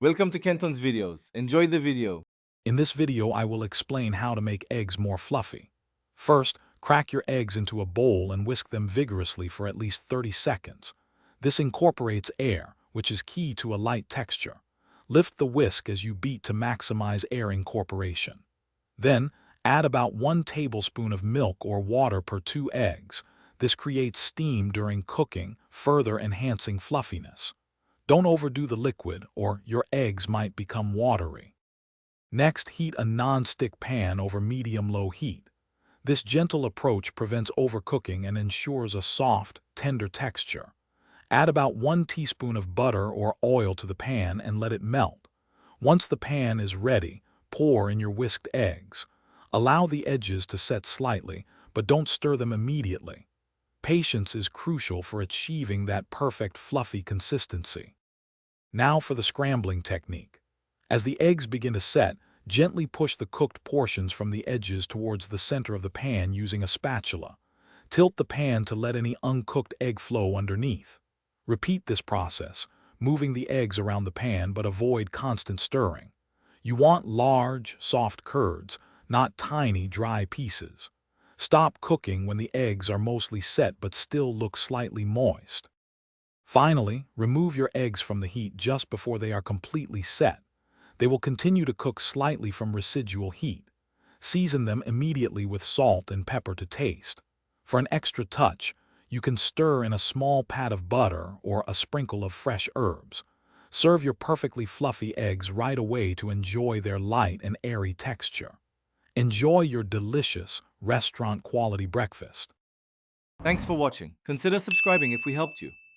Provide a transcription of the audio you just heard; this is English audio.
Welcome to Kenton's videos. Enjoy the video. In this video, I will explain how to make eggs more fluffy. First, crack your eggs into a bowl and whisk them vigorously for at least 30 seconds. This incorporates air, which is key to a light texture. Lift the whisk as you beat to maximize air incorporation. Then, add about 1 tablespoon of milk or water per 2 eggs. This creates steam during cooking, further enhancing fluffiness. Don't overdo the liquid, or your eggs might become watery. Next, heat a non-stick pan over medium-low heat. This gentle approach prevents overcooking and ensures a soft, tender texture. Add about 1 teaspoon of butter or oil to the pan and let it melt. Once the pan is ready, pour in your whisked eggs. Allow the edges to set slightly, but don't stir them immediately. Patience is crucial for achieving that perfect fluffy consistency. Now for the scrambling technique. As the eggs begin to set, gently push the cooked portions from the edges towards the center of the pan using a spatula. Tilt the pan to let any uncooked egg flow underneath. Repeat this process, moving the eggs around the pan but avoid constant stirring. You want large, soft curds, not tiny, dry pieces. Stop cooking when the eggs are mostly set but still look slightly moist. Finally, remove your eggs from the heat just before they are completely set. They will continue to cook slightly from residual heat. Season them immediately with salt and pepper to taste. For an extra touch, you can stir in a small pat of butter or a sprinkle of fresh herbs. Serve your perfectly fluffy eggs right away to enjoy their light and airy texture. Enjoy your delicious, restaurant-quality breakfast. Thanks for watching. Consider subscribing if we helped you.